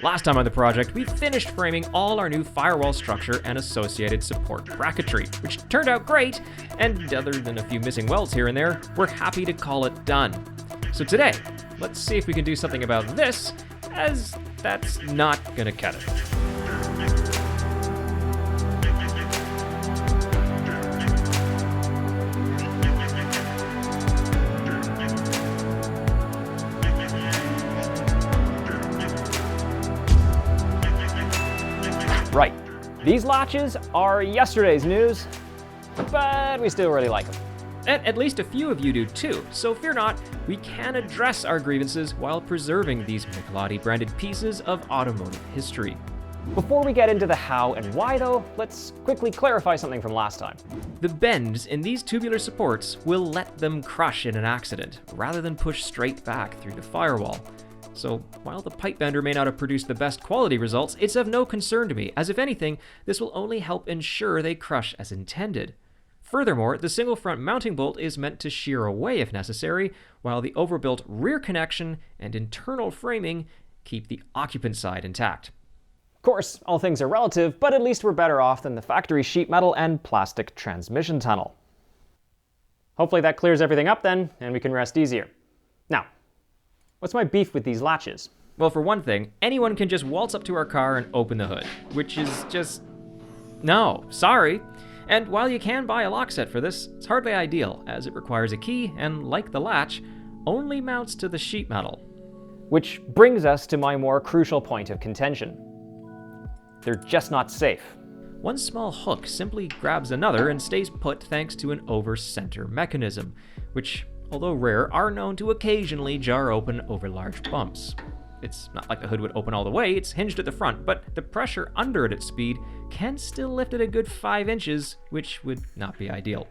Last time on the project, we finished framing all our new firewall structure and associated support bracketry, which turned out great, and other than a few missing welds here and there, we're happy to call it done. So today, let's see if we can do something about this, as that's not gonna cut it. Right, these latches are yesterday's news, but we still really like them. And at least a few of you do too, so fear not, we can address our grievances while preserving these Michelati branded pieces of automotive history. Before we get into the how and why though, let's quickly clarify something from last time. The bends in these tubular supports will let them crush in an accident, rather than push straight back through the firewall. So while the pipe bender may not have produced the best quality results, it's of no concern to me, as if anything, this will only help ensure they crush as intended. Furthermore, the single front mounting bolt is meant to shear away if necessary, while the overbuilt rear connection and internal framing keep the occupant side intact. Of course, all things are relative, but at least we're better off than the factory sheet metal and plastic transmission tunnel. Hopefully that clears everything up then, and we can rest easier. Now, what's my beef with these latches? Well, for one thing, anyone can just waltz up to our car and open the hood, which is just... no, sorry. And while you can buy a lock set for this, it's hardly ideal, as it requires a key and, like the latch, only mounts to the sheet metal. Which brings us to my more crucial point of contention. They're just not safe. One small hook simply grabs another and stays put thanks to an over-center mechanism, which, although rare, are known to occasionally jar open over large bumps. It's not like the hood would open all the way, it's hinged at the front, but the pressure under it at speed can still lift it a good 5 inches, which would not be ideal.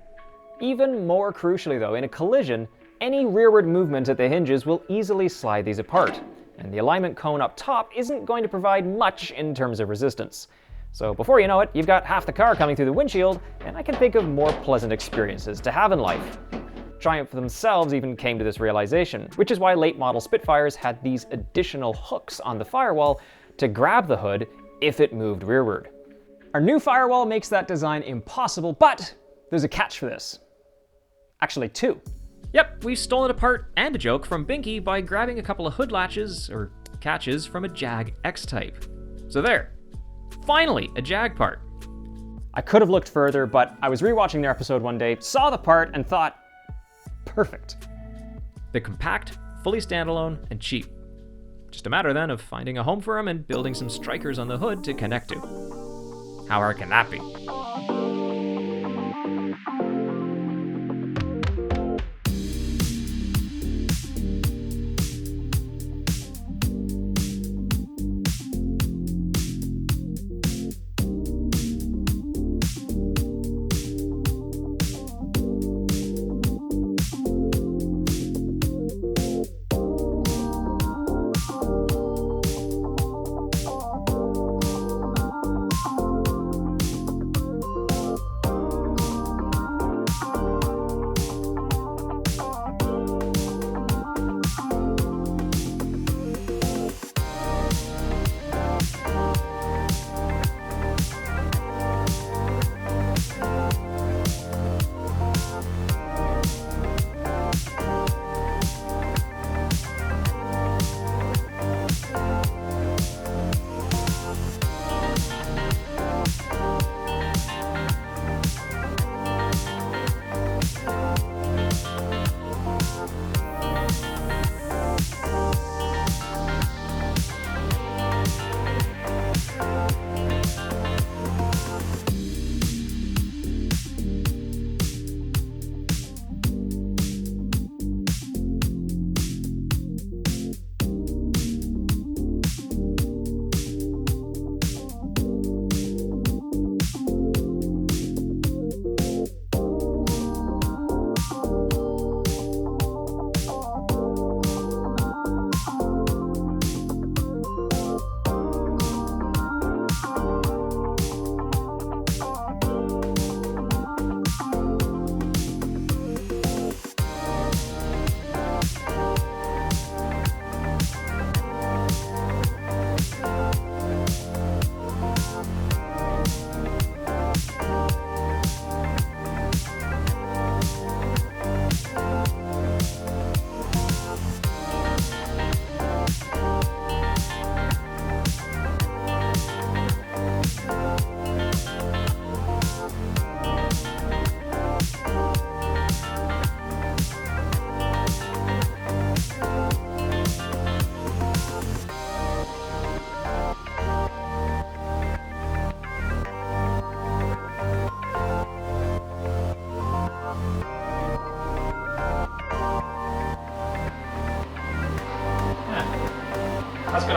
Even more crucially though, in a collision, any rearward movement at the hinges will easily slide these apart, and the alignment cone up top isn't going to provide much in terms of resistance. So before you know it, you've got half the car coming through the windshield, and I can think of more pleasant experiences to have in life. Triumph themselves even came to this realization, which is why late model Spitfires had these additional hooks on the firewall to grab the hood if it moved rearward. Our new firewall makes that design impossible, but there's a catch for this. Actually, two. Yep, we've stolen a part and a joke from Binky by grabbing a couple of hood latches, or catches, from a Jag X-Type. So there, finally a Jag part. I could have looked further, but I was rewatching their episode one day, saw the part, and thought, perfect. They're compact, fully standalone, and cheap. Just a matter then of finding a home for them and building some strikers on the hood to connect to. How hard can that be?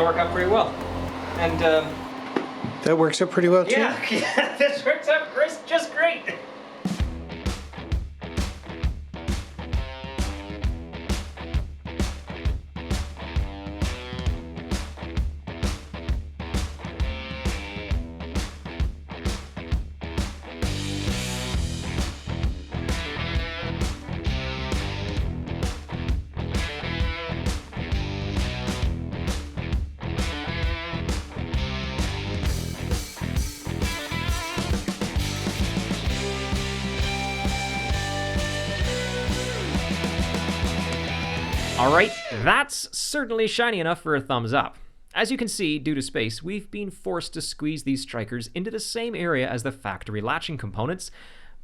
to work out pretty well. And, That works out pretty well too? yeah, this works out just great. Alright, that's certainly shiny enough for a thumbs up. As you can see, due to space, we've been forced to squeeze these strikers into the same area as the factory latching components,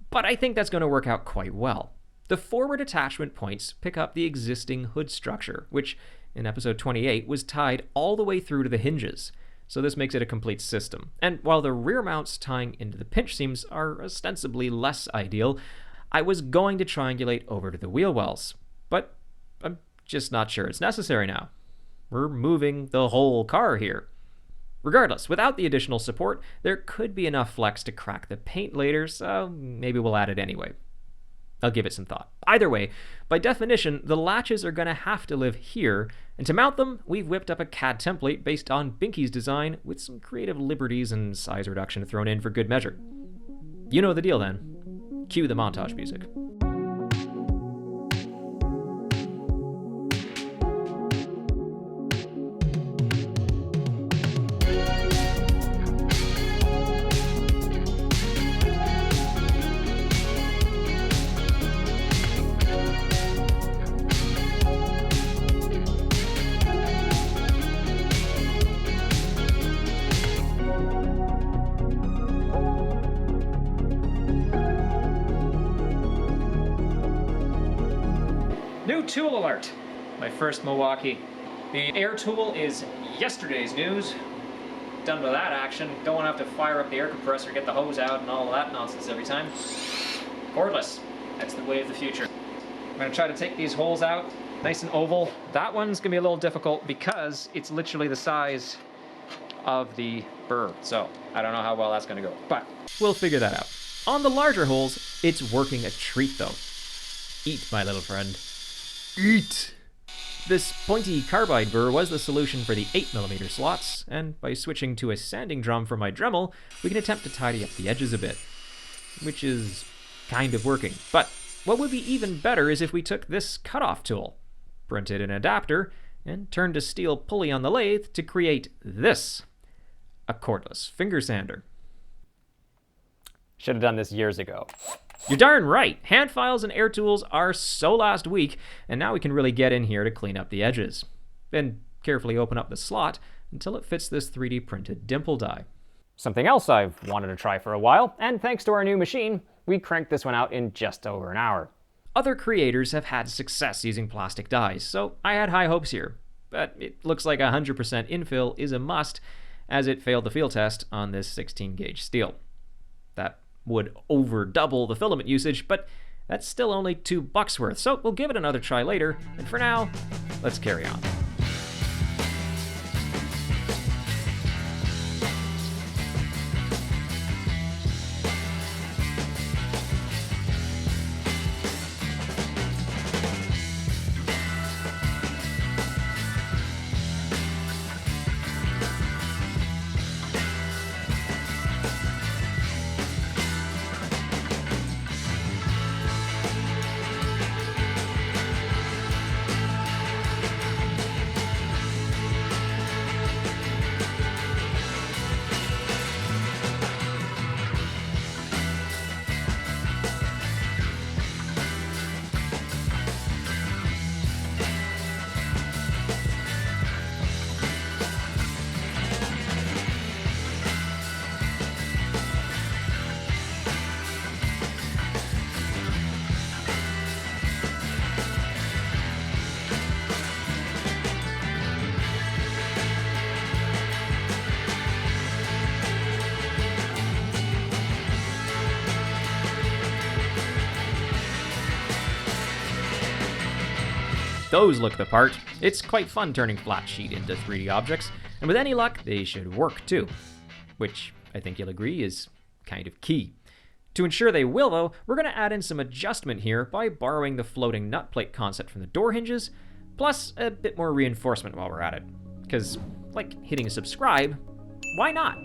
but I think that's going to work out quite well. The forward attachment points pick up the existing hood structure, which in episode 28 was tied all the way through to the hinges, so this makes it a complete system. And while the rear mounts tying into the pinch seams are ostensibly less ideal, I was going to triangulate over to the wheel wells, but I'm just not sure it's necessary now. We're moving the whole car here. Regardless, without the additional support, there could be enough flex to crack the paint later, so maybe we'll add it anyway. I'll give it some thought. Either way, by definition, the latches are going to have to live here, and to mount them, we've whipped up a CAD template based on Binky's design with some creative liberties and size reduction thrown in for good measure. You know the deal then. Cue the montage music. New tool alert! My first Milwaukee. The air tool is yesterday's news. Done with that action. Don't have to fire up the air compressor, get the hose out, and all of that nonsense every time. Cordless. That's the way of the future. I'm going to try to take these holes out nice and oval. That one's going to be a little difficult because it's literally the size of the burr. So I don't know how well that's going to go, but we'll figure that out. On the larger holes, it's working a treat though. Eat, my little friend. Eat! This pointy carbide burr was the solution for the 8mm slots, and by switching to a sanding drum for my Dremel, we can attempt to tidy up the edges a bit. Which is kind of working. But what would be even better is if we took this cutoff tool, printed an adapter, and turned a steel pulley on the lathe to create this. A cordless finger sander. Should have done this years ago. You're darn right. Hand files and air tools are so last week, and now we can really get in here to clean up the edges. Then carefully open up the slot until it fits this 3D printed dimple die. Something else I've wanted to try for a while, and thanks to our new machine, we cranked this one out in just over an hour. Other creators have had success using plastic dies, so I had high hopes here. But it looks like 100% infill is a must, as it failed the field test on this 16-gauge steel. That would over double the filament usage, but that's still only $2 worth, so we'll give it another try later, and for now, let's carry on. Those look the part. It's quite fun turning flat sheet into 3D objects. And with any luck, they should work too. Which, I think you'll agree, is kind of key. To ensure they will, though, we're going to add in some adjustment here by borrowing the floating nut plate concept from the door hinges, plus a bit more reinforcement while we're at it. Because, like hitting subscribe, why not?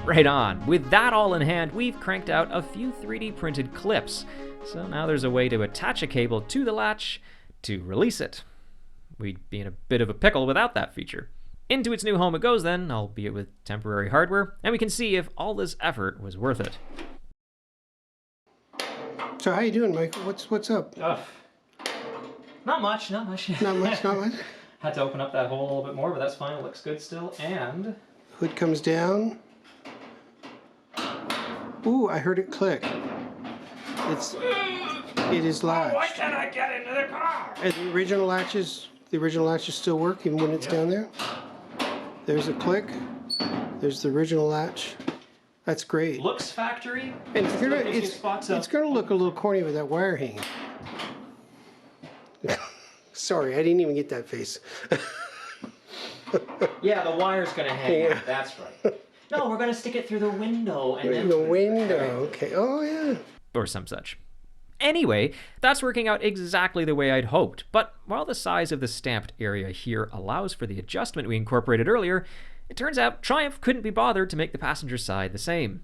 Right on. With that all in hand, we've cranked out a few 3D printed clips. So now there's a way to attach a cable to the latch to release it. We'd be in a bit of a pickle without that feature. Into its new home it goes then, albeit with temporary hardware, and we can see if all this effort was worth it. So how you doing, Michael? What's up? Not much. Not much, not much. Had to open up that hole a little bit more, but that's fine. It looks good still. And Hood comes down. Ooh, I heard it click. It is latched. why can't I get into the car? And the original latches still work even when it's down there. There's a click. There's the original latch. That's great. Looks factory. And it's gonna look a little corny with that wire hanging. Sorry, I didn't even get that face. Yeah, the wire's gonna hang. Yeah. That's right. No, we're gonna stick it through the window and then The window, okay. Oh yeah. or some such. Anyway, that's working out exactly the way I'd hoped, but while the size of the stamped area here allows for the adjustment we incorporated earlier, it turns out Triumph couldn't be bothered to make the passenger side the same.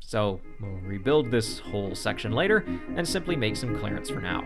So we'll rebuild this whole section later and simply make some clearance for now.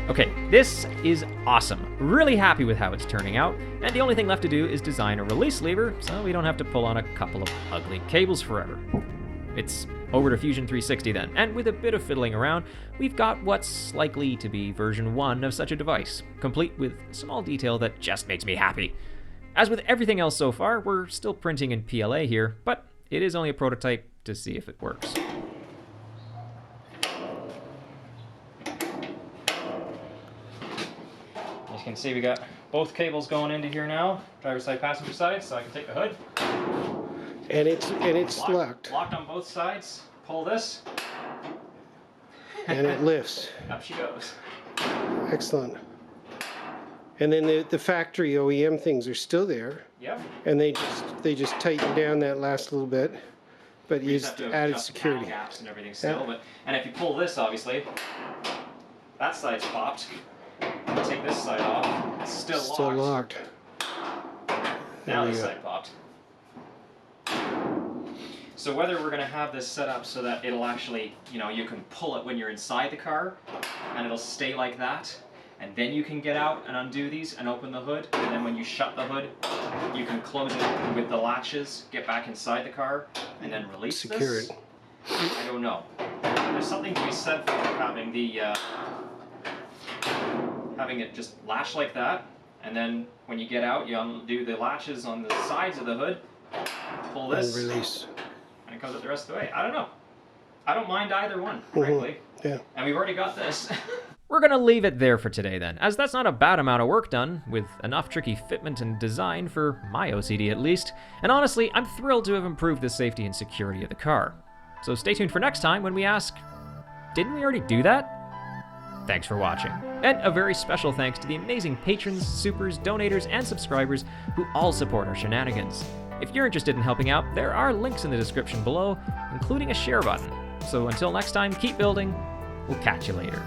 Okay, this is awesome. Really happy with how it's turning out, and the only thing left to do is design a release lever so we don't have to pull on a couple of ugly cables forever. It's Over to Fusion 360 then, and with a bit of fiddling around, we've got what's likely to be version 1 of such a device, complete with a small detail that just makes me happy. As with everything else so far, we're still printing in PLA here, but it is only a prototype to see if it works. As you can see, we got both cables going into here now, driver's side, passenger side, so I can take the hood. And it's locked. Locked on both sides. Pull this. And it lifts. Up she goes. Excellent. And then the factory OEM things are still there. Yep. And they just tighten down that last little bit, but You you just have just to added adjust security. panel gaps and everything still. Yeah. But and if you pull this, obviously, that side's popped. You take this side off. It's still locked. Still locked. Now There this you go. side popped. So whether we're going to have this set up so that it'll actually, you can pull it when you're inside the car, and it'll stay like that, and then you can get out and undo these and open the hood, and then when you shut the hood, you can close it with the latches, get back inside the car, and then release Secure this. it. I don't know. There's something to be said for having the having it just latch like that, and then when you get out, you undo the latches on the sides of the hood, pull And this, release. and it comes up the rest of the way. I don't know. I don't mind either one, frankly. Yeah. And we've already got this. We're gonna leave it there for today then, as that's not a bad amount of work done, with enough tricky fitment and design for my OCD at least, and honestly, I'm thrilled to have improved the safety and security of the car. So stay tuned for next time when we ask, didn't we already do that? Thanks for watching. And a very special thanks to the amazing patrons, supers, donators, and subscribers who all support our shenanigans. If you're interested in helping out, there are links in the description below, including a share button. So until next time, keep building. We'll catch you later.